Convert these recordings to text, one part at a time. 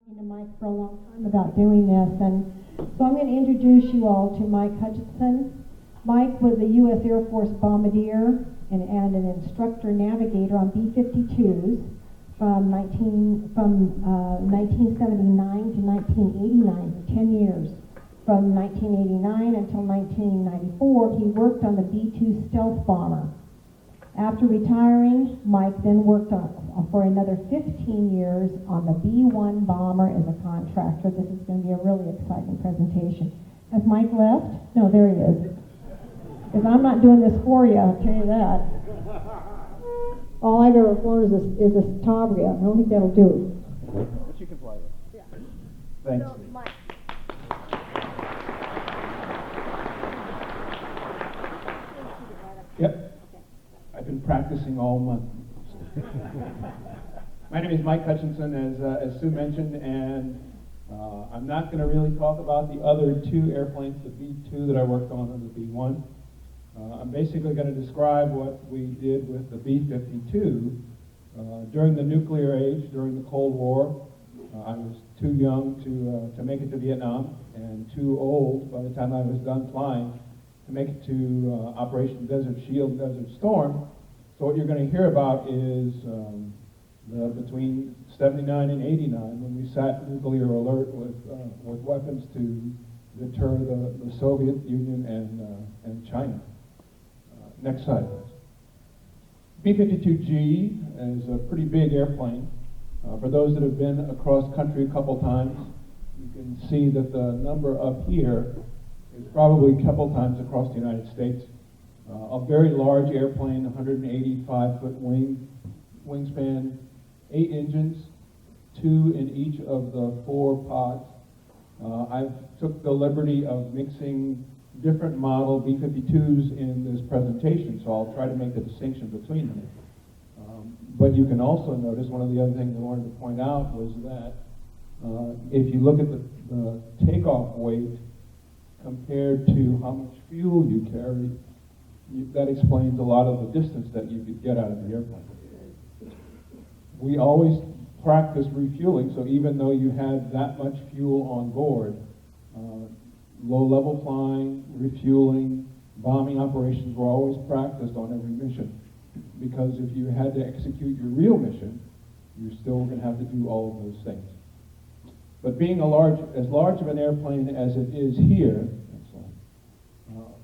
To Mike for a long time about doing this, and so I'm going to introduce you all to Mike Hutchinson. Mike was a U.S. Air Force bombardier and an instructor navigator on B-52s from 1979 to 1989, for 10 years. From 1989 until 1994, he worked on the B-2 stealth bomber. After retiring, Mike then worked for another 15 years on the B-1 bomber as a contractor. This is going to be a really exciting presentation. Has Mike left? No, there he is. Because I'm not doing this for you, I'll tell you that. All I've ever flown is a Tabria. I don't think that'll do. But you can fly it. Yeah. Thanks. So, Mike. Yep. I've been practicing all month. My name is Mike Hutchinson, as Sue mentioned, and I'm not going to really talk about the other two airplanes, the B-2 that I worked on and the B-1. I'm basically going to describe what we did with the B-52 during the nuclear age, during the Cold War. I was too young to make it to Vietnam, and too old by the time I was done flying to make it to Operation Desert Shield, Desert Storm. So what you're going to hear about is between 79 and 89, when we sat nuclear alert with weapons to deter the Soviet Union and China. Next slide. B-52G is a pretty big airplane. For those that have been across country a couple times, you can see that the number up here is probably a couple times across the United States. A very large airplane, 185-foot wingspan, 8 engines, 2 in each of the 4 pods. I took the liberty of mixing different model B-52s in this presentation, so I'll try to make the distinction between them. But you can also notice, one of the other things I wanted to point out was that if you look at the takeoff weight compared to how much fuel you carry, that explains a lot of the distance that you could get out of the airplane. We always practice refueling, so even though you had that much fuel on board, low-level flying, refueling, bombing operations were always practiced on every mission. Because if you had to execute your real mission, you're still going to have to do all of those things. But being as large of an airplane as it is here,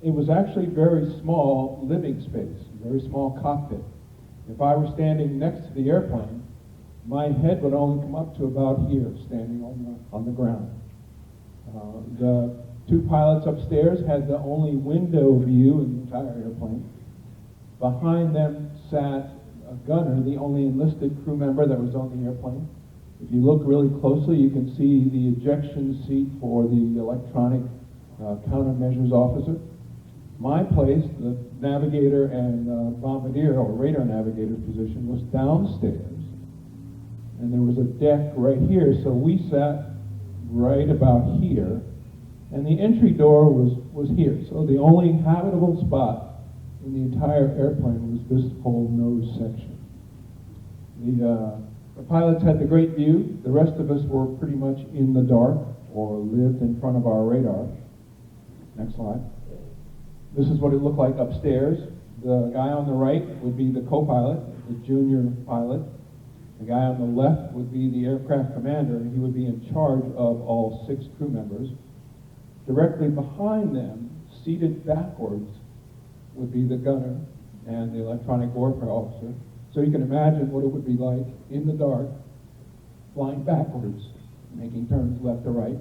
it was actually very small living space, very small cockpit. If I were standing next to the airplane, my head would only come up to about here, standing on the ground. The 2 pilots upstairs had the only window view in the entire airplane. Behind them sat a gunner, the only enlisted crew member that was on the airplane. If you look really closely, you can see the ejection seat for the electronic countermeasures officer. My place, the navigator and bombardier or radar navigator position, was downstairs, and there was a deck right here, so we sat right about here, and the entry door was here. So the only habitable spot in the entire airplane was this whole nose section. The pilots had the great view. The rest of us were pretty much in the dark or lived in front of our radar. Next slide. This is what it looked like upstairs. The guy on the right would be the co-pilot, the junior pilot. The guy on the left would be the aircraft commander, and he would be in charge of all 6 crew members. Directly behind them, seated backwards, would be the gunner and the electronic warfare officer. So you can imagine what it would be like in the dark, flying backwards, making turns left to right.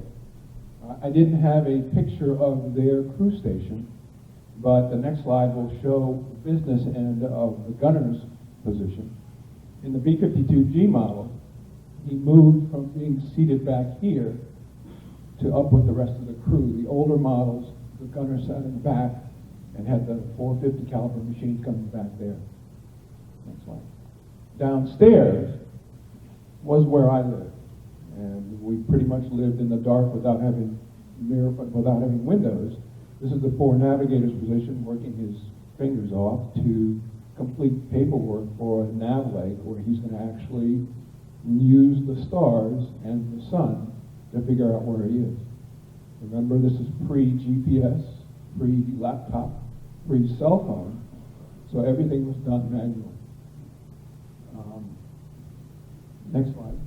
I didn't have a picture of their crew station, but the next slide will show the business end of the gunner's position. In the B-52G model, he moved from being seated back here to up with the rest of the crew. The older models, the gunner sat in the back and had the 450 caliber machines coming back there. Next slide. Downstairs was where I lived, and we pretty much lived in the dark without having windows. This is the poor navigator's position, working his fingers off to complete paperwork for a nav leg where he's going to actually and use the stars and the sun to figure out where he is. Remember, this is pre-GPS, pre-laptop, pre-cell phone, so everything was done manually. Next slide.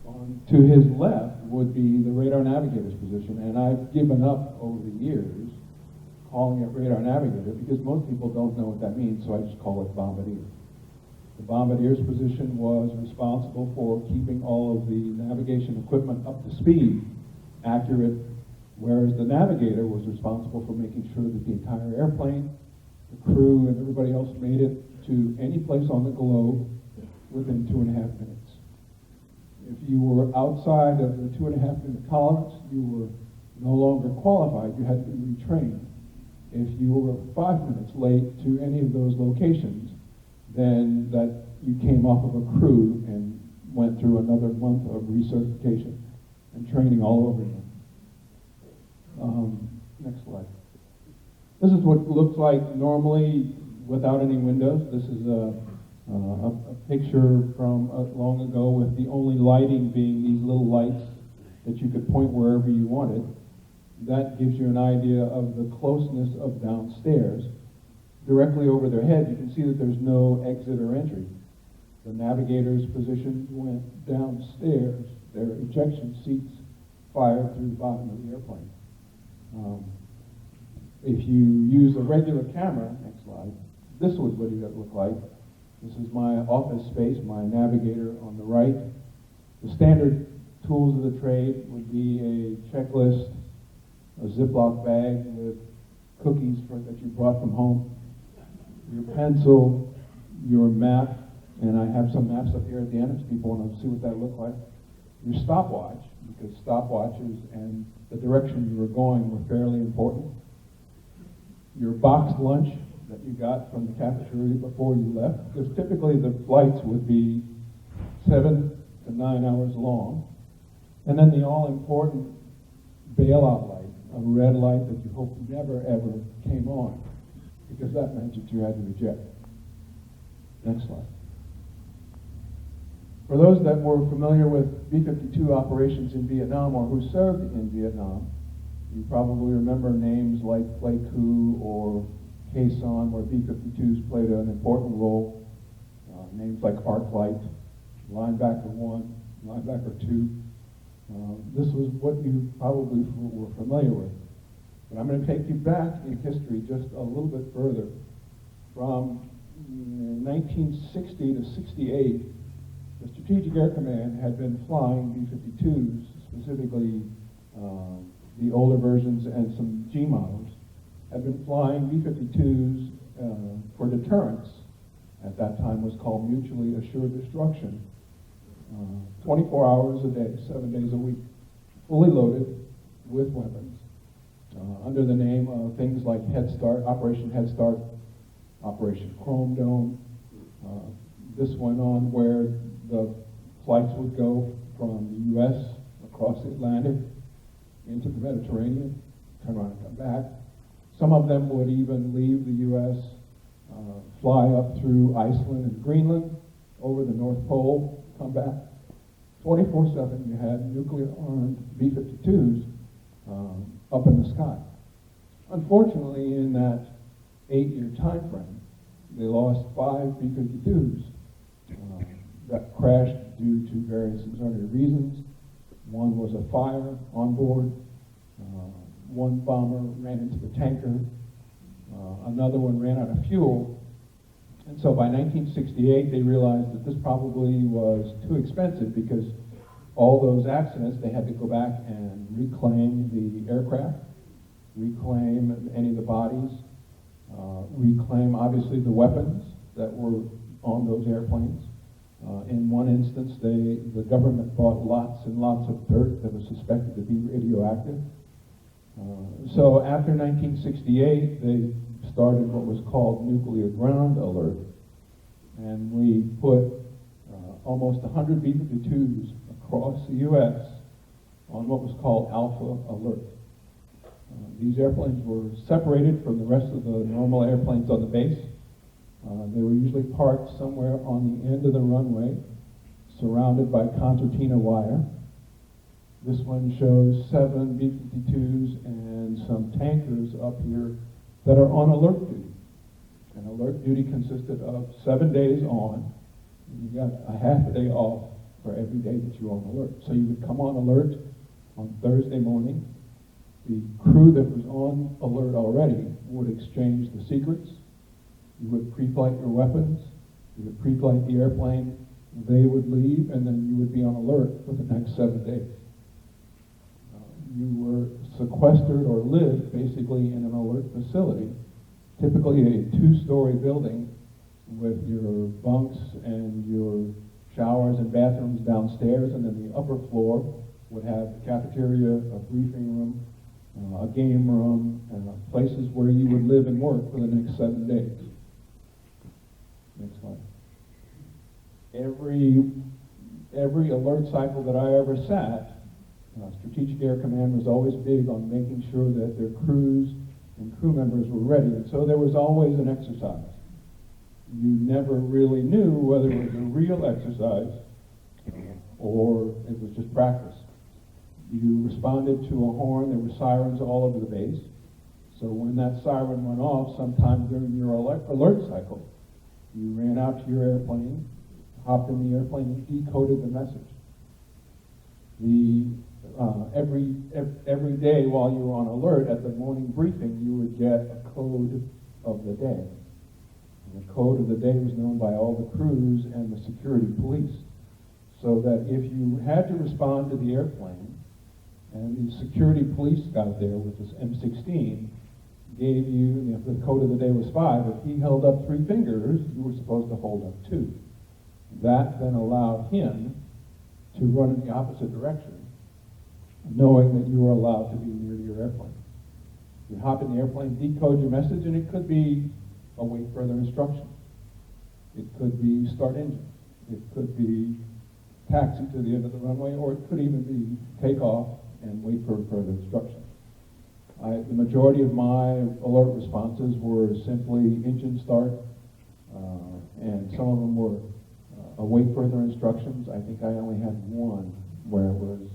On to his left would be the radar navigator's position, and I've given up over the years calling it radar navigator because most people don't know what that means, so I just call it bombardier. The bombardier's position was responsible for keeping all of the navigation equipment up to speed, accurate, whereas the navigator was responsible for making sure that the entire airplane, the crew, and everybody else made it to any place on the globe within 2.5 minutes. If you were outside of the 2.5 minute tolerance, you were no longer qualified. You had to be retrained. If you were 5 minutes late to any of those locations, then that you came off of a crew and went through another month of recertification and training all over again. Next slide. This is what it looks like normally without any windows. This is a picture from long ago with the only lighting being these little lights that you could point wherever you wanted. That gives you an idea of the closeness of downstairs. Directly over their head, you can see that there's no exit or entry. The navigator's position went downstairs. Their ejection seats fired through the bottom of the airplane. If you use a regular camera, next slide, this would what it look like. This is my office space, my navigator on the right. The standard tools of the trade would be a checklist, a Ziploc bag with cookies that you brought from home, your pencil, your map, and I have some maps up here at the end if people want to see what that looked like. Your stopwatch, because stopwatches and the direction you were going were fairly important. Your boxed lunch that you got from the cafeteria before you left, because typically the flights would be 7 to 9 hours long. And then the all-important bailout light, a red light that you hope never ever came on, because that meant that you had to eject. Next slide. For those that were familiar with B-52 operations in Vietnam or who served in Vietnam, you probably remember names like Pleiku or Khe Sanh, where B-52s played an important role. Names like Arc Light, Linebacker 1, Linebacker 2. This was what you probably were familiar with. But I'm going to take you back in history just a little bit further. From 1960 to 68, the Strategic Air Command had been flying B-52s, specifically the older versions and some G models, had been flying B-52s for deterrence. At that time was called mutually assured destruction. 24 hours a day, 7 days a week, fully loaded with weapons, under the name of things like Head Start, Operation Head Start, Operation Chrome Dome. This went on where the flights would go from the U.S. across the Atlantic into the Mediterranean, turn around and come back. Some of them would even leave the U.S., fly up through Iceland and Greenland, over the North Pole, come back. 24/7, you had nuclear-armed B-52s up in the sky. Unfortunately, in that 8-year time frame, they lost 5 B-52s that crashed due to various exogenous reasons. One was a fire on board. One bomber ran into the tanker. Another one ran out of fuel. And so by 1968, they realized that this probably was too expensive because all those accidents, they had to go back and reclaim the aircraft, reclaim any of the bodies, reclaim, obviously, the weapons that were on those airplanes. In one instance, the government bought lots and lots of dirt that was suspected to be radioactive. So after 1968, they started what was called nuclear ground alert, and we put almost 100 B-52s across the U.S. on what was called alpha alert. These airplanes were separated from the rest of the normal airplanes on the base. They were usually parked somewhere on the end of the runway, surrounded by concertina wire. This one shows 7 B-52s and some tankers up here that are on alert duty. And alert duty consisted of 7 days on, and you got a half a day off for every day that you're on alert. So you would come on alert on Thursday morning. The crew that was on alert already would exchange the secrets. You would pre-flight your weapons. You would pre-flight the airplane. They would leave, and then you would be on alert for the next 7 days. You were sequestered or lived basically in an alert facility, typically a 2-story building with your bunks and your showers and bathrooms downstairs, and then the upper floor would have a cafeteria, a briefing room, a game room, and places where you would live and work for the next 7 days. Next slide. Every alert cycle that I ever sat, Strategic Air Command was always big on making sure that their crews and crew members were ready, and so there was always an exercise. You never really knew whether it was a real exercise or it was just practice. You responded to a horn. There were sirens all over the base. So when that siren went off sometime during your alert cycle, you ran out to your airplane, hopped in the airplane, and decoded the message. Every day while you were on alert, at the morning briefing, you would get a code of the day. And the code of the day was known by all the crews and the security police. So that if you had to respond to the airplane, and the security police got there with this M16, gave you, if the code of the day was 5, if he held up 3 fingers, you were supposed to hold up 2. That then allowed him to run in the opposite direction, knowing that you were allowed to be near your airplane. You hop in the airplane, decode your message, and it could be await further instruction. It could be start engine. It could be taxi to the end of the runway, or it could even be take off and wait for further instruction. The majority of my alert responses were simply engine start, and some of them were await further instructions. I think I only had one where it was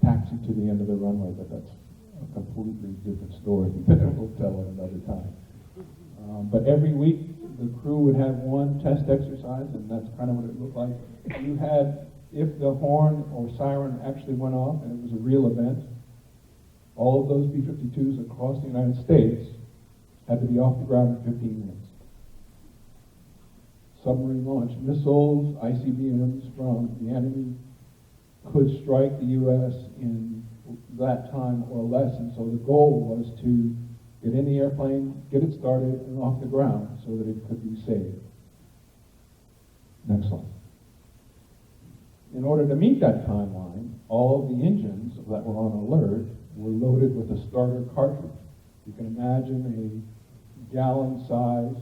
taxi to the end of the runway, but that's a completely different story that we'll tell at another time. But every week, the crew would have one test exercise, and that's kind of what it looked like. You had, if the horn or siren actually went off, and it was a real event, all of those B-52s across the United States had to be off the ground in 15 minutes. Submarine-launched missiles, ICBMs from the enemy could strike the U.S. in that time or less, and so the goal was to get in the airplane, get it started, and off the ground so that it could be saved. Next slide. In order to meet that timeline, all of the engines that were on alert were loaded with a starter cartridge. You can imagine a gallon-sized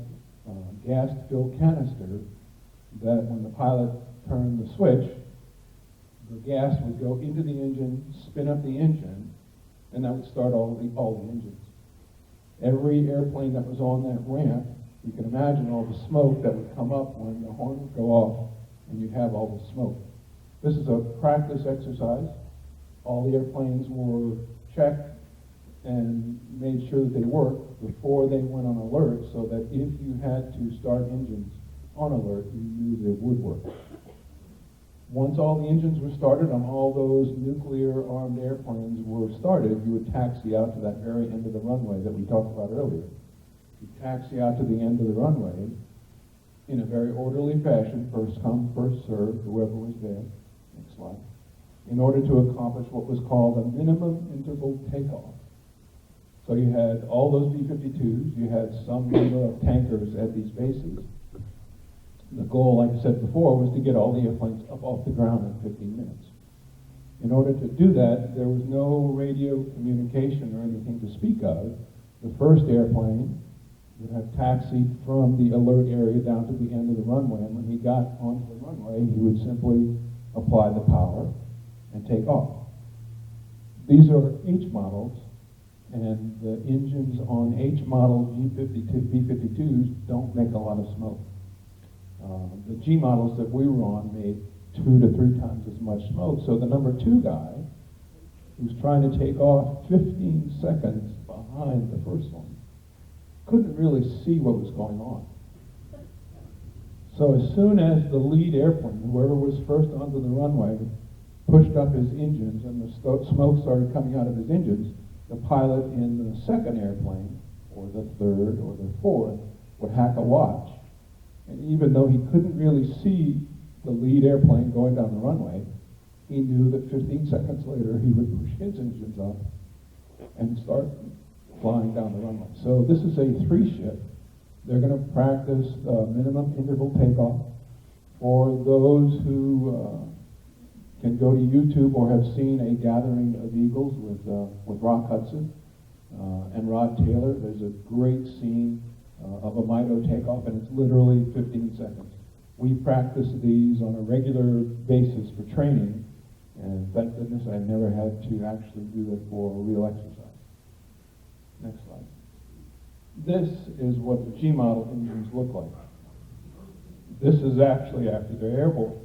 gas-filled canister that when the pilot turned the switch, the gas would go into the engine, spin up the engine, and that would start all the engines. Every airplane that was on that ramp, you can imagine all the smoke that would come up when the horn would go off, and you'd have all the smoke. This is a practice exercise. All the airplanes were checked and made sure that they worked before they went on alert, so that if you had to start engines on alert, you knew they would work. Once all the engines were started on all those nuclear-armed airplanes were started, you would taxi out to that very end of the runway that we talked about earlier. You taxi out to the end of the runway in a very orderly fashion, first come, first served, whoever was there. Next slide. In order to accomplish what was called a minimum interval takeoff. So you had all those B-52s, you had some number of tankers at these bases. The goal, like I said before, was to get all the airplanes up off the ground in 15 minutes. In order to do that, there was no radio communication or anything to speak of. The first airplane would have taxied from the alert area down to the end of the runway, and when he got onto the runway, he would simply apply the power and take off. These are H models, and the engines on H model B-52s don't make a lot of smoke. The G models that we were on made 2 to 3 times as much smoke. So the number 2 guy, who's trying to take off 15 seconds behind the first one, couldn't really see what was going on. So as soon as the lead airplane, whoever was first onto the runway, pushed up his engines and the smoke started coming out of his engines, the pilot in the second airplane, or the third, or the fourth, would hack a watch. And even though he couldn't really see the lead airplane going down the runway, he knew that 15 seconds later he would push his engines up and start flying down the runway. So this is a 3-ship. They're going to practice minimum interval takeoff. For those who can go to YouTube or have seen A Gathering of Eagles with Rock Hudson and Rod Taylor, there's a great scene of a Mito takeoff, and it's literally 15 seconds. We practice these on a regular basis for training, and thank goodness I never had to actually do it for a real exercise. Next slide. This is what the G-model engines look like. This is actually after they're airborne.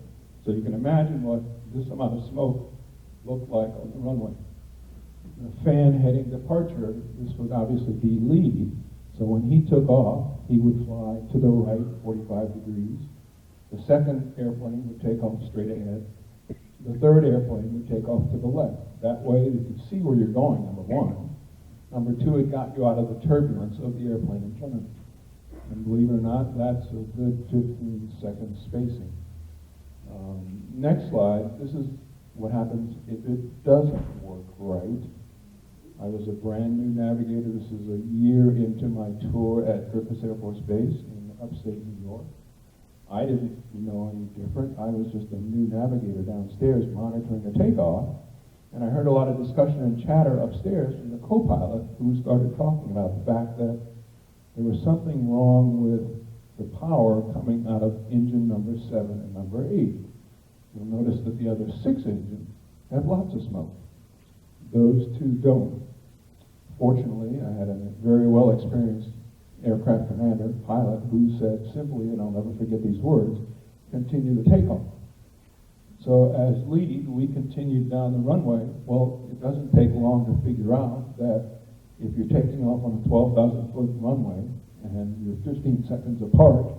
So you can imagine what this amount of smoke looked like on the runway. The fan heading departure, this would obviously be lead. So when he took off, he would fly to the right 45 degrees. The second airplane would take off straight ahead. The third airplane would take off to the left. That way you could see where you're going, number one. Number two, it got you out of the turbulence of the airplane in front of you. And believe it or not, that's a good 15-second spacing. Next slide, this is what happens if it doesn't work right. I was a brand new navigator. This is a year into my tour at Griffith Air Force Base in upstate New York. I didn't know any different. I was just a new navigator downstairs monitoring the takeoff. And I heard a lot of discussion and chatter upstairs from the co-pilot who started talking about the fact that there was something wrong with the power coming out of engine number 7 and number 8. You'll notice that the other 6 engines have lots of smoke. Those 2 don't. Fortunately, I had a very well experienced aircraft commander, pilot, who said simply, and I'll never forget these words, continue the takeoff. So as lead, we continued down the runway. Well, it doesn't take long to figure out that if you're taking off on a 12,000-foot runway and you're 15 seconds apart,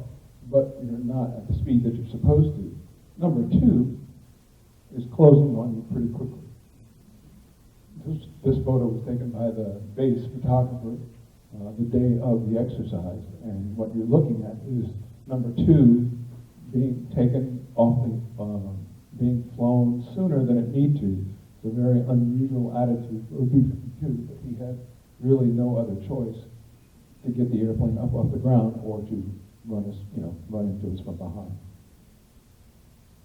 but you're not at the speed that you're supposed to, number 2 is closing on you pretty quickly. This photo was taken by the base photographer the day of the exercise, and what you're looking at is number 2 being taken off being flown sooner than it need to. It's a very unusual attitude for a B-52, but he had really no other choice to get the airplane up off the ground or to run into us from behind.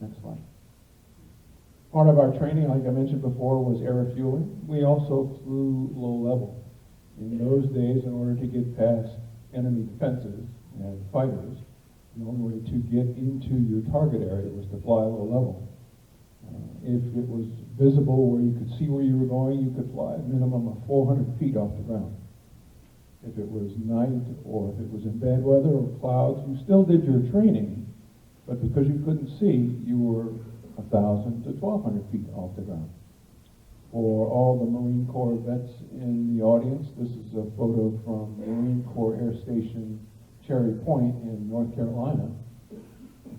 Next slide. Part of our training, like I mentioned before, was air refueling. We also flew low level. In those days, in order to get past enemy defenses and fighters, the only way to get into your target area was to fly low level. If it was visible where you could see where you were going, you could fly a minimum of 400 feet off the ground. If it was night or if it was in bad weather or clouds, you still did your training, but because you couldn't see, you were 1,000 to 1,200 feet off the ground. For all the Marine Corps vets in the audience, this is a photo from Marine Corps Air Station Cherry Point in North Carolina.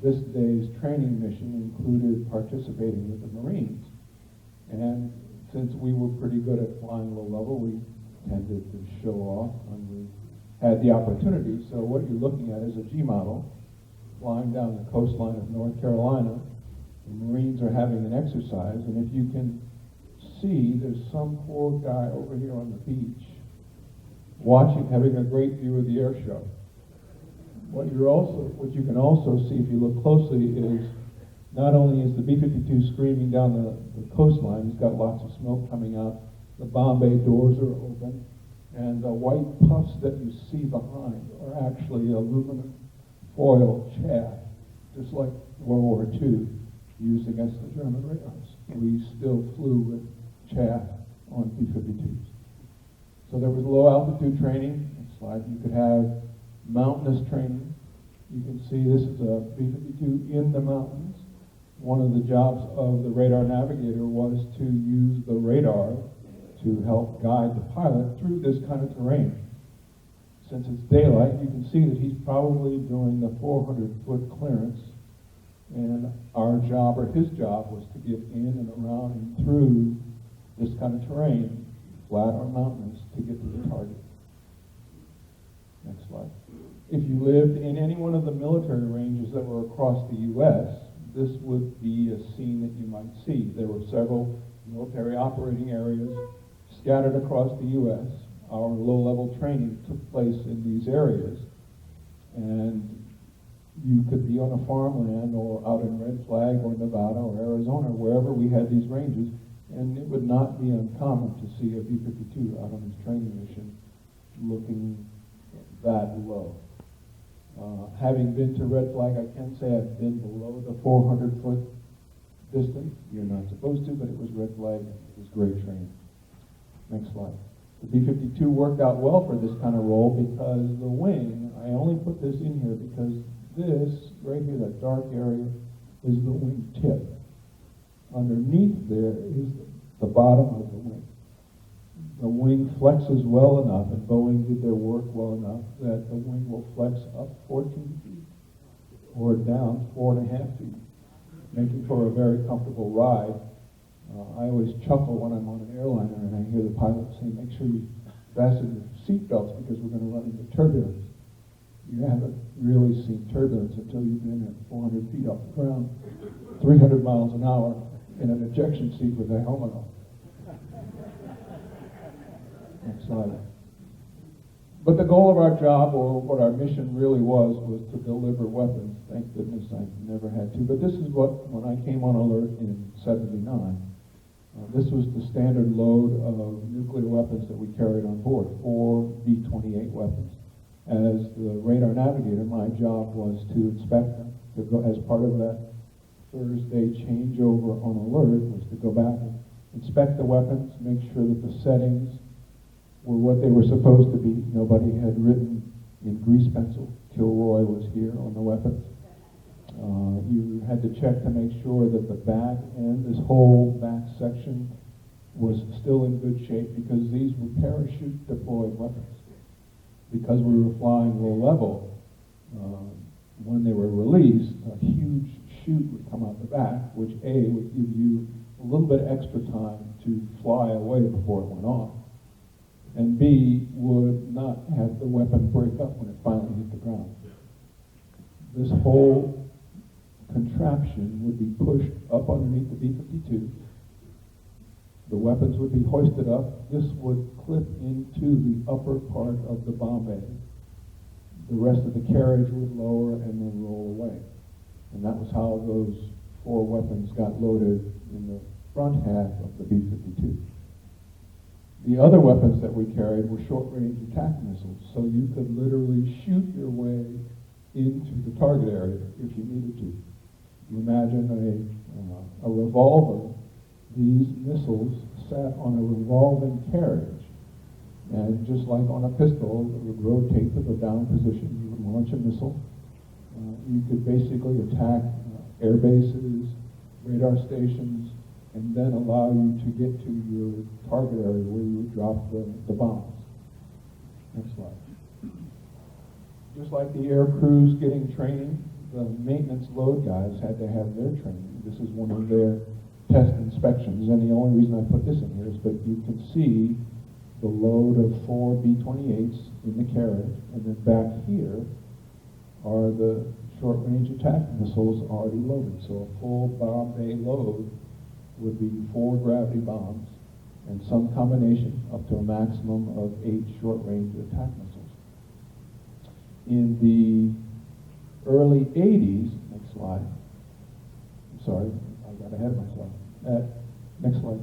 This day's training mission included participating with the Marines. And since we were pretty good at flying low level, we tended to show off when we had the opportunity. So what you're looking at is a G-model flying down the coastline of North Carolina. The Marines are having an exercise, and if you can see, there's some poor guy over here on the beach watching, having a great view of the air show. What you can also see if you look closely is not only is the B-52 screaming down the coastline, he's got lots of smoke coming out, the bomb bay doors are open, and the white puffs that you see behind are actually aluminum foil chaff, just like World War II used against the German radars. We still flew with chaff on B-52s. So there was low altitude training. Next slide. You could have mountainous training. You can see this is a B-52 in the mountains one of the jobs of the radar navigator was to use the radar to help guide the pilot through this kind of terrain. Since it's daylight, you can see that he's probably doing the 400-foot clearance, and our job, or his job, was to get in and around and through this kind of terrain, flat or mountainous, to get to the target. Next slide. If you lived in any one of the military ranges that were across the U.S., this would be a scene that you might see. There were several military operating areas scattered across the U.S. Our low-level training took place in these areas, and you could be on a farmland or out in Red Flag or Nevada or Arizona, wherever we had these ranges, and it would not be uncommon to see a B-52 out on its training mission looking that low. Having been to Red Flag, I can say I've been below the 400-foot distance. You're not supposed to, but it was Red Flag. It was great training. Next slide. The B-52 worked out well for this kind of role because the wing, I only put this in here because this, right here, that dark area, is the wing tip. Underneath there is the bottom of the wing. The wing flexes well enough, and Boeing did their work well enough, that the wing will flex up 14 feet or down 4.5 feet, making for a very comfortable ride. I always chuckle when I'm on an airliner and I hear the pilot say, make sure you fasten your seatbelts because we're going to run into turbulence. You haven't really seen turbulence until you've been at 400 feet off the ground, 300 miles an hour in an ejection seat with a helmet on. Next slide. But the goal of our job, or what our mission really was to deliver weapons. Thank goodness I never had to. But this is what, when I came on alert in '79, this was the standard load of nuclear weapons that we carried on board, 4 B-28 weapons. As the radar navigator, my job was to inspect them. To go, as part of that Thursday changeover on alert, was to go back and inspect the weapons, make sure that the settings were what they were supposed to be. Nobody had written in grease pencil, Kilroy was here on the weapons. You had to check to make sure that the back end, this whole back section, was still in good shape because these were parachute deployed weapons. Because we were flying low level, when they were released, a huge chute would come out the back, which A, would give you a little bit extra time to fly away before it went off, and B, would not have the weapon break up when it finally hit the ground. This whole contraption would be pushed up underneath the B-52. The weapons would be hoisted up. This would clip into the upper part of the bomb bay. The rest of the carriage would lower and then roll away. And that was how those 4 weapons got loaded in the front half of the B-52. The other weapons that we carried were short-range attack missiles, so you could literally shoot your way into the target area if you needed to. You imagine a revolver. These missiles sat on a revolving carriage, and just like on a pistol, it would rotate to the down position. You would launch a missile. You could basically attack air bases, radar stations, and then allow you to get to your target area where you would drop the bombs. Next slide. Just like the air crews getting training, the maintenance load guys had to have their training. This is one of their test inspections, and the only reason I put this in here is that you can see the load of 4 B-28s in the carriage, and then back here are the short-range attack missiles already loaded. So a full bomb bay load would be 4 gravity bombs and some combination up to a maximum of 8 short-range attack missiles. In the early 80s, next slide, I'm sorry, I got ahead of myself. Next slide,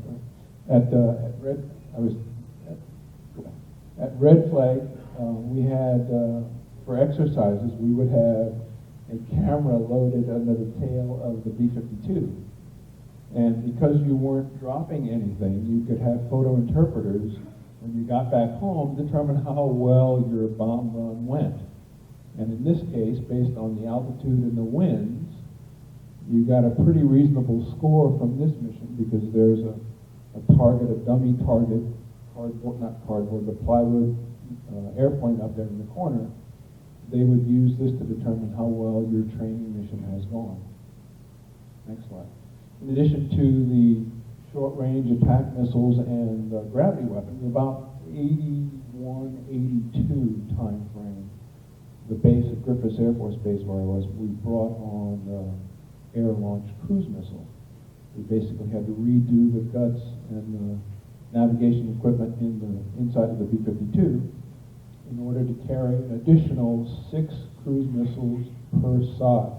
at Red Flag, we had, for exercises, we would have a camera loaded under the tail of the B-52. And because you weren't dropping anything, you could have photo interpreters, when you got back home, determine how well your bomb run went. And in this case, based on the altitude and the winds, You got a pretty reasonable score from this mission because there's a target, a dummy target, cardboard, not cardboard, but plywood airplane up there in the corner. They would use this to determine how well your training mission has gone. Next slide. In addition to the short-range attack missiles and gravity weapons, about 81, 82 time frame, the base at Griffiths Air Force Base where I was, we brought on air-launched cruise missiles. We basically had to redo the guts and the navigation equipment in the inside of the B-52 in order to carry an additional 6 cruise missiles per side.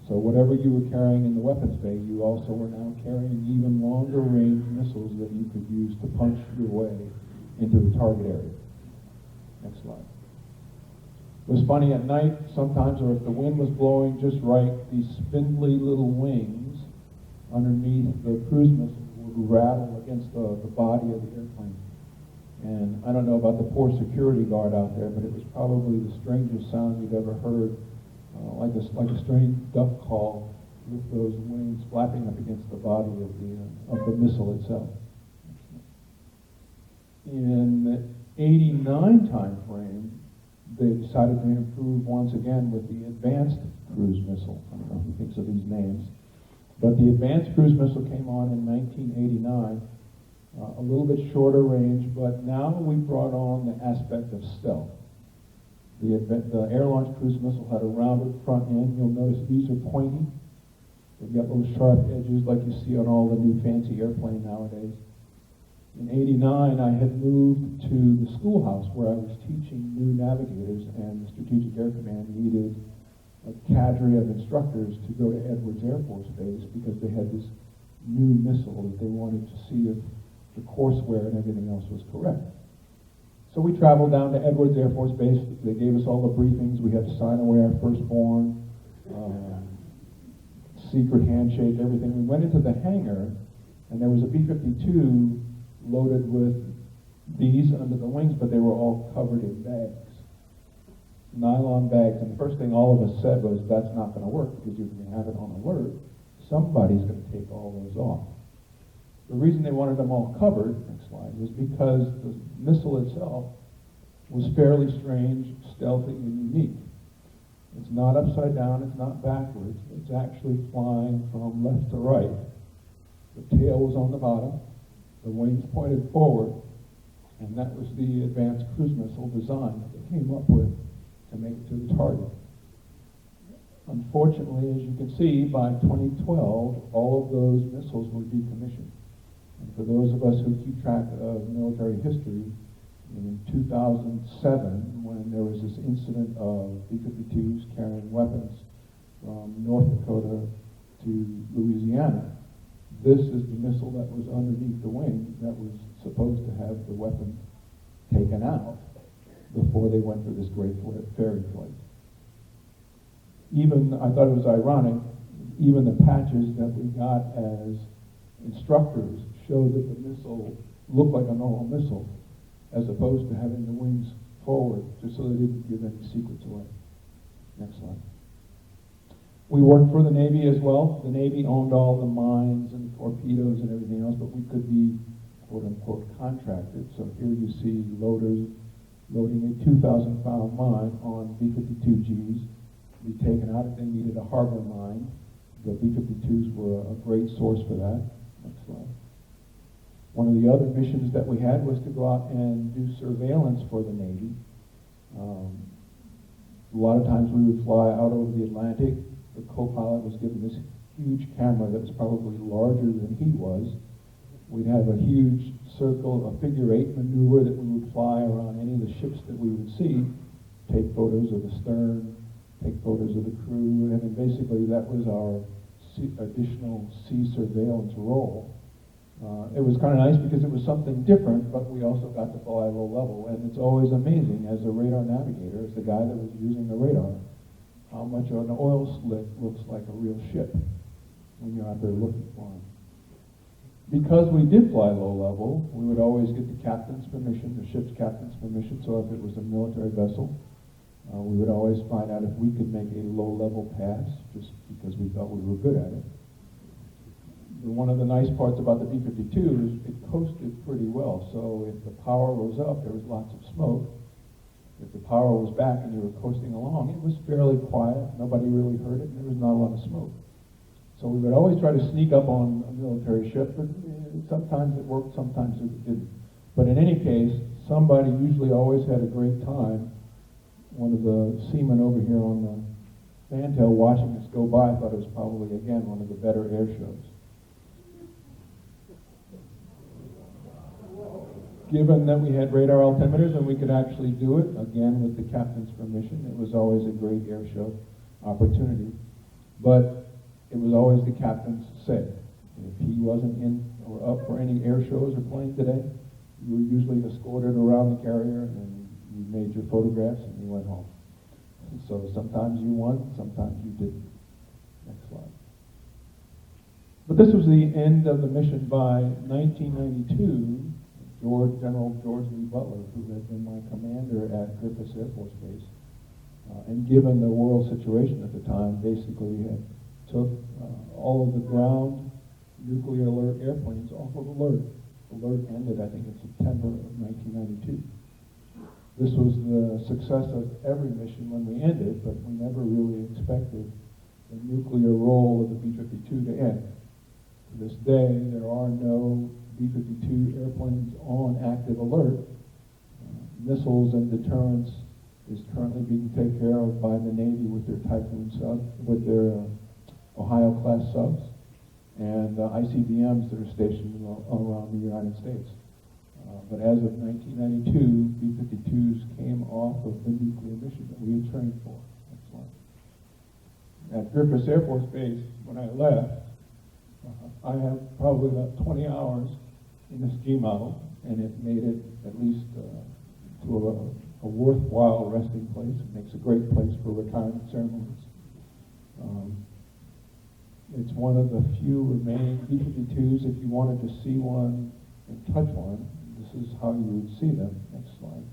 So whatever you were carrying in the weapons bay, you also were now carrying even longer range missiles that you could use to punch your way into the target area. Next slide. It was funny at night sometimes, or if the wind was blowing just right, these spindly little wings underneath the cruise missiles would rattle against the body of the airplane. And I don't know about the poor security guard out there, but it was probably the strangest sound you've ever heard, like a strange duck call with those wings flapping up against the body of the missile itself. In the 89 time frame, they decided to improve once again with the advanced cruise missile. I don't know who thinks of these names. But the advanced cruise missile came on in 1989, a little bit shorter range, but now we brought on the aspect of stealth. The air-launched cruise missile had a rounded front end. You'll notice these are pointy. They've got little sharp edges like you see on all the new fancy airplane nowadays. In 89, I had moved to the schoolhouse where I was teaching new navigators, and the Strategic Air Command needed a cadre of instructors to go to Edwards Air Force Base because they had this new missile that they wanted to see if the courseware and everything else was correct. So we traveled down to Edwards Air Force Base. They gave us all the briefings. We had to sign away our firstborn, secret handshake, everything. We went into the hangar, and there was a B-52 loaded with these under the wings, but they were all covered in bags, nylon bags. And the first thing all of us said was, that's not going to work because you're going to have it on alert. Somebody's going to take all those off. The reason they wanted them all covered, next slide, was because the missile itself was fairly strange, stealthy, and unique. It's not upside down, it's not backwards, it's actually flying from left to right. The tail was on the bottom, the wings pointed forward, and that was the advanced cruise missile design that they came up with to make it to the target. Unfortunately, as you can see, by 2012, all of those missiles were decommissioned. And for those of us who keep track of military history, in 2007, when there was this incident of B-52s carrying weapons from North Dakota to Louisiana, this is the missile that was underneath the wing that was supposed to have the weapon taken out before they went for this great ferry flight. Even, I thought it was ironic, even the patches that we got as instructors showed that the missile looked like a normal missile as opposed to having the wings forward just so they didn't give any secrets away. Next slide. We worked for the Navy as well. The Navy owned all the mines and torpedoes and everything else, but we could be, quote-unquote, contracted. So here you see loaders loading a 2,000-pound mine on B-52Gs. Be taken out if they needed a harbor mine. The B-52s were a great source for that. Next slide. One of the other missions that we had was to go out and do surveillance for the Navy. A lot of times we would fly out over the Atlantic. The co-pilot was given this huge camera that was probably larger than he was. We'd have a huge circle, a figure-8 maneuver that we would fly around any of the ships that we would see, take photos of the stern, take photos of the crew, and then basically that was our additional sea surveillance role. It was kind of nice because it was something different, but we also got to fly low level, and it's always amazing as a radar navigator, as the guy that was using the radar, how much an oil slick looks like a real ship when you're out there looking for them. Because we did fly low level, we would always get the captain's permission, the ship's captain's permission, so if it was a military vessel, We would always find out if we could make a low-level pass, just because we thought we were good at it. One of the nice parts about the B-52 is it coasted pretty well. So if the power was up, there was lots of smoke. If the power was back and you were coasting along, it was fairly quiet. Nobody really heard it, and there was not a lot of smoke. So we would always try to sneak up on a military ship, but sometimes it worked, sometimes it didn't. But in any case, somebody usually always had a great time. One of the seamen over here on the fantail watching us go by thought it was probably, again, one of the better air shows. Given that we had radar altimeters and we could actually do it, again with the captain's permission, it was always a great air show opportunity. But it was always the captain's say. If he wasn't in or up for any air shows or playing today, you were usually escorted around the carrier and you made your photographs and you went home. And so sometimes you won, sometimes you didn't. Next slide. But this was the end of the mission. By 1992, General George Lee Butler, who had been my commander at Griffiths Air Force Base, and given the world situation at the time, basically took all of the ground nuclear alert airplanes off of alert. Alert ended, I think, in September of 1992. This was the success of every mission when we ended, but we never really expected the nuclear role of the B-52 to end. To this day, there are no B-52 airplanes on active alert. Missiles and deterrence is currently being taken care of by the Navy with their Typhoon subs, with their Ohio-class subs, and ICBMs that are stationed around the United States. But as of 1992, B-52s came off of the nuclear mission that we had trained for. Next slide. At Griffiths Air Force Base, when I left, I have probably about 20 hours in this G model, and it made it at least to a worthwhile resting place. It makes a great place for retirement ceremonies. It's one of the few remaining B-52s. If you wanted to see one and touch one, this is how you would see them. Next slide.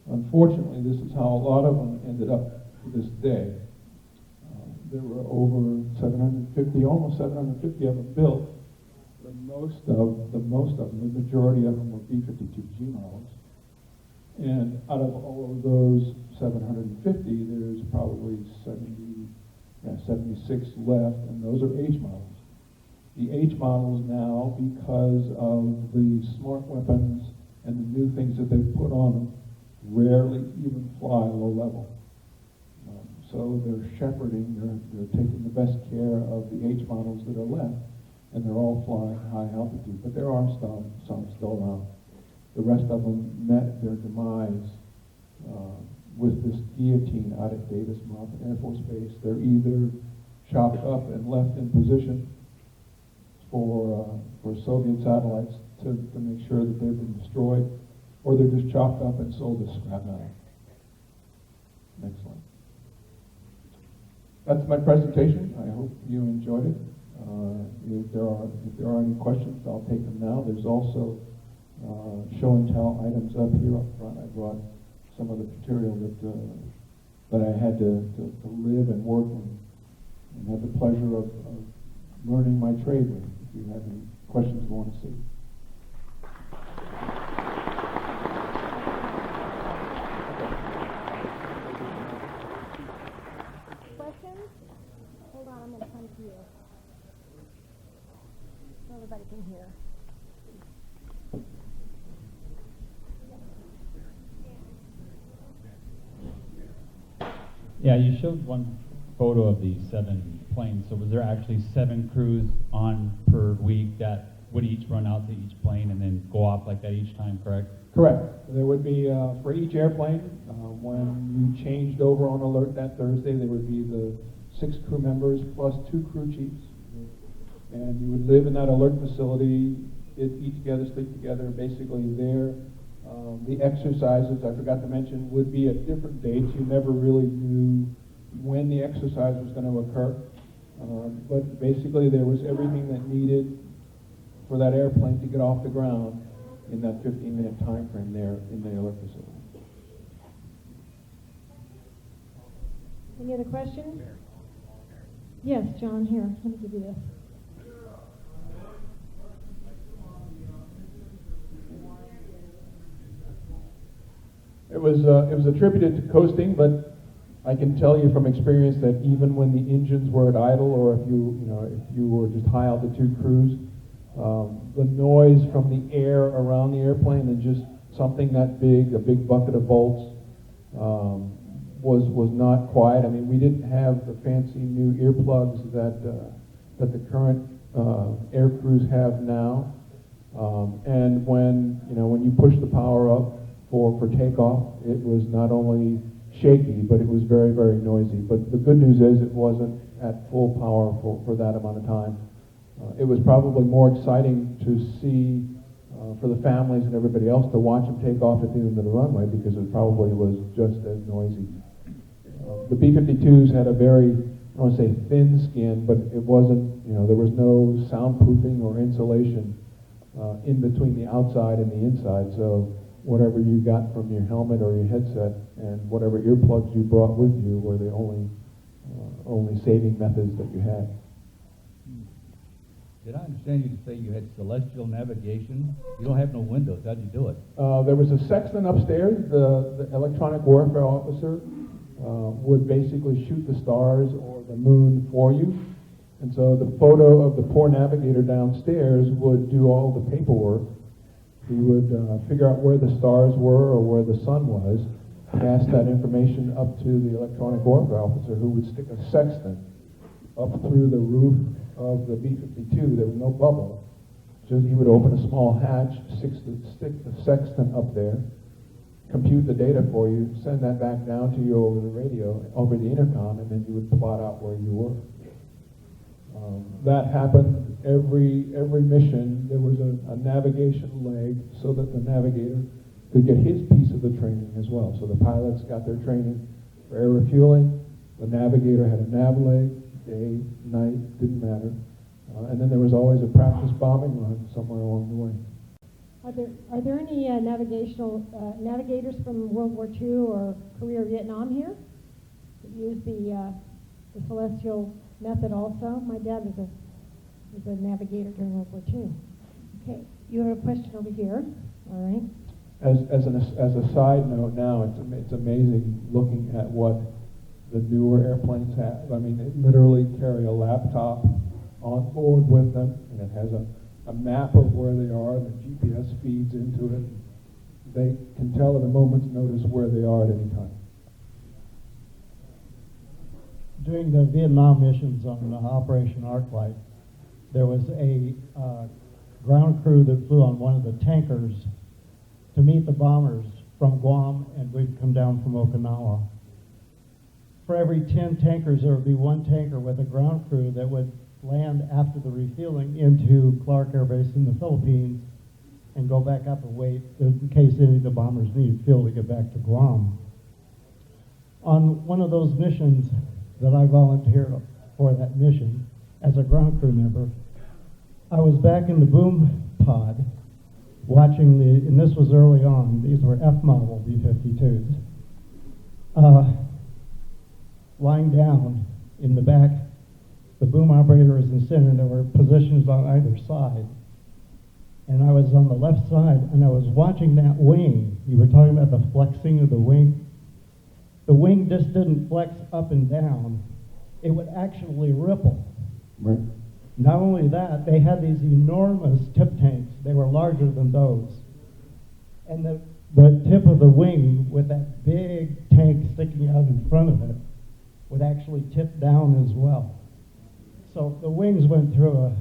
Unfortunately, this is how a lot of them ended up to this day. There were over 750, almost 750 of them built. The majority of them were B-52G models. And out of all of those 750, there's probably 76 left, and those are H models. The H models now, because of the smart weapons and the new things that they've put on them, rarely even fly low level. So they're shepherding, they're taking the best care of the H models that are left, and they're all flying high altitude. But there are some still around. The rest of them met their demise with this guillotine out at Davis-Monthan Air Force Base. They're either chopped up and left in position for Soviet satellites to make sure that they've been destroyed, or they're just chopped up and sold as scrap metal. Next slide. That's my presentation. I hope you enjoyed it. If there are any questions, I'll take them now. There's also show and tell items up here up front. I brought some of the material that I had to live and work and had the pleasure of learning my trade with. If you have any questions you want to see. Questions? Hold on, I'm going to come to you. So everybody can hear. Yeah, you showed one photo of the 7 planes. So was there actually 7 crews on per week that would each run out to each plane and then go off like that each time, correct? Correct. There would be, for each airplane, when you changed over on alert that Thursday, there would be the 6 crew members plus 2 crew chiefs. And you would live in that alert facility, eat together, sleep together, basically there. The exercises, I forgot to mention, would be at different dates. You never really knew when the exercise was going to occur. But basically there was everything that needed for that airplane to get off the ground in that 15-minute time frame there in the alert facility. Any other questions? Yes, John, here, let me give you this. It was attributed to coasting, but I can tell you from experience that even when the engines were at idle, or if you were just high altitude cruise, the noise from the air around the airplane and just something that big, a big bucket of bolts, was not quiet. I mean, we didn't have the fancy new earplugs that the current air crews have now. And when you push the power up for takeoff, it was not only shaky, but it was very, very noisy. But the good news is it wasn't at full power for that amount of time. It was probably more exciting to see for the families and everybody else to watch them take off at the end of the runway, because it probably was just as noisy. The B-52s had a very, I don't want to say thin skin, but it wasn't, there was no soundproofing or insulation in between the outside and the inside. So whatever you got from your helmet or your headset and whatever earplugs you brought with you were the only saving methods that you had. Did I understand you to say you had celestial navigation? You don't have no windows. How'd you do it? There was a sextant upstairs. The electronic warfare officer would basically shoot the stars or the moon for you. And so the photo of the poor navigator downstairs would do all the paperwork. He would figure out where the stars were or where the sun was, pass that information up to the electronic warfare officer, who would stick a sextant up through the roof of the B-52. There was no bubble. Just he would open a small hatch, stick the sextant up there, compute the data for you, send that back down to you over the radio, over the intercom, and then you would plot out where you were. That happened every mission. There was a navigation leg so that the navigator could get his piece of the training as well. So the pilots got their training for air refueling. The navigator had a nav leg, day, night, didn't matter. And then there was always a practice bombing run somewhere along the way. Are there any navigators from World War II or Korea or Vietnam here that use the celestial method also? My dad was a navigator during World War II. Okay, you have a question over here. All right. As a side note, now it's amazing looking at what the newer airplanes have. I mean, they literally carry a laptop on board with them, and it has a map of where they are, and the GPS feeds into it. They can tell at a moment's notice where they are at any time. During the Vietnam missions on Operation Arclight, there was a ground crew that flew on one of the tankers to meet the bombers from Guam, and we'd come down from Okinawa. For every 10 tankers, there would be one tanker with a ground crew that would land after the refueling into Clark Air Base in the Philippines and go back up and wait in case any of the bombers needed fuel to get back to Guam. On one of those missions that I volunteered for that mission as a ground crew member, I was back in the boom pod watching and this was early on, these were F-model B-52s, lying down in the back. The boom operator was in the center, and there were positions on either side. And I was on the left side, and I was watching that wing. You were talking about the flexing of the wing. The wing just didn't flex up and down. It would actually ripple. Right. Not only that, they had these enormous tip tanks. They were larger than those. And the tip of the wing with that big tank sticking out in front of it would actually tip down as well. So the wings went through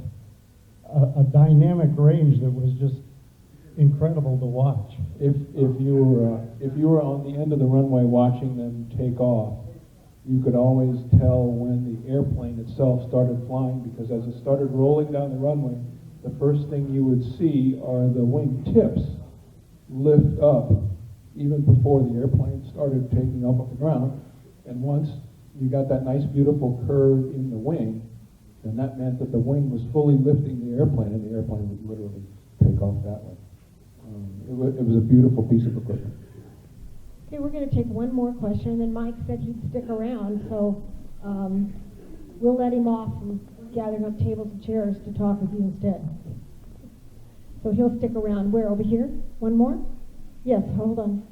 a dynamic range that was just incredible to watch. If you were on the end of the runway watching them take off, you could always tell when the airplane itself started flying, because as it started rolling down the runway, the first thing you would see are the wing tips lift up even before the airplane started taking off the ground. And once you got that nice beautiful curve in the wing, then that meant that the wing was fully lifting the airplane, and the airplane would literally take off that way. It was a beautiful piece of equipment. Okay, we're gonna take one more question, and then Mike said he'd stick around, so, we'll let him off from gathering up tables and chairs to talk with you instead. So he'll stick around. Where, over here? One more? Yes, hold on.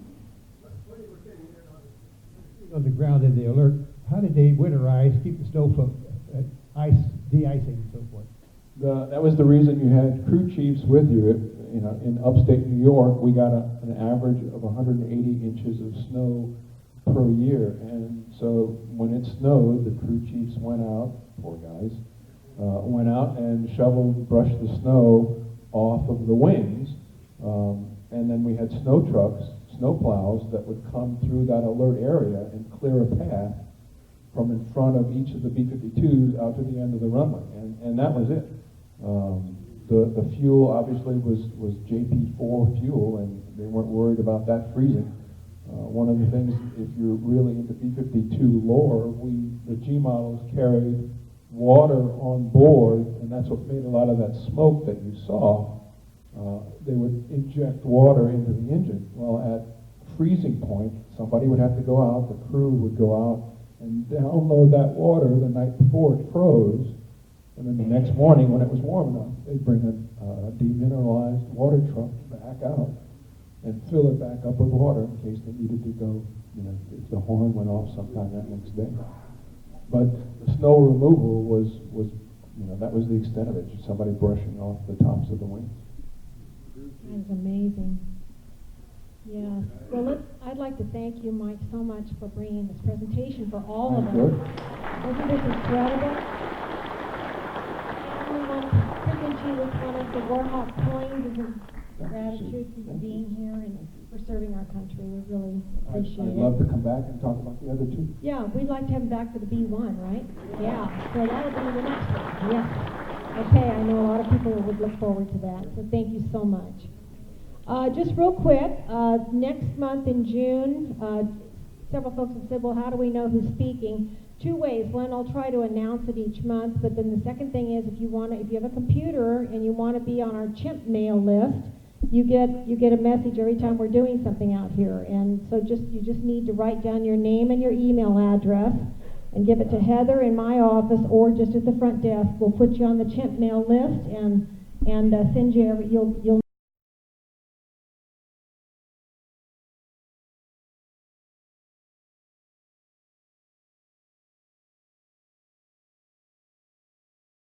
On the ground in the alert, how did they winterize, keep the snow from ice, de-icing and so forth? That was the reason you had crew chiefs with you. You know, in upstate New York, we got an average of 180 inches of snow per year, and so when it snowed, the crew chiefs went out, poor guys, went out and shoveled, brushed the snow off of the wings, and then we had snow trucks, snow plows that would come through that alert area and clear a path from in front of each of the B-52s out to the end of the runway, and that was it. The fuel obviously was JP4 fuel, and they weren't worried about that freezing. One of the things, if you're really into B-52 lore, the G models carried water on board, and that's what made a lot of that smoke that you saw. They would inject water into the engine. Well, at freezing point, somebody would have to go out, the crew would go out and download that water the night before it froze, and then the next morning when it was warm enough, they'd bring a demineralized water truck back out and fill it back up with water in case they needed to go, you know, if the horn went off sometime that next day. But the snow removal was, you know, that was the extent of it, just somebody brushing off the tops of the wings. That is amazing. Yes. Well, I'd like to thank you, Mike, so much for bringing this presentation for all of us. Good. Isn't this incredible? And we want to present you with one of the Warhawk coins as a gratitude for you being here and for serving our country. We really appreciate it. I'd love to come back and talk about the other two. Yeah, we'd like to have him back for the B1, right? Yeah. So that'll be the next one. Yes. Okay, I know a lot of people would look forward to that. So thank you so much. Just real quick, next month in June, several folks have said, well, how do we know who's speaking? Two ways. One, I'll try to announce it each month, but then the second thing is if you have a computer and you want to be on our chimp mail list, you get a message every time we're doing something out here. And so you just need to write down your name and your email address and give it to Heather in my office or just at the front desk. We'll put you on the chimp mail list and send you you'll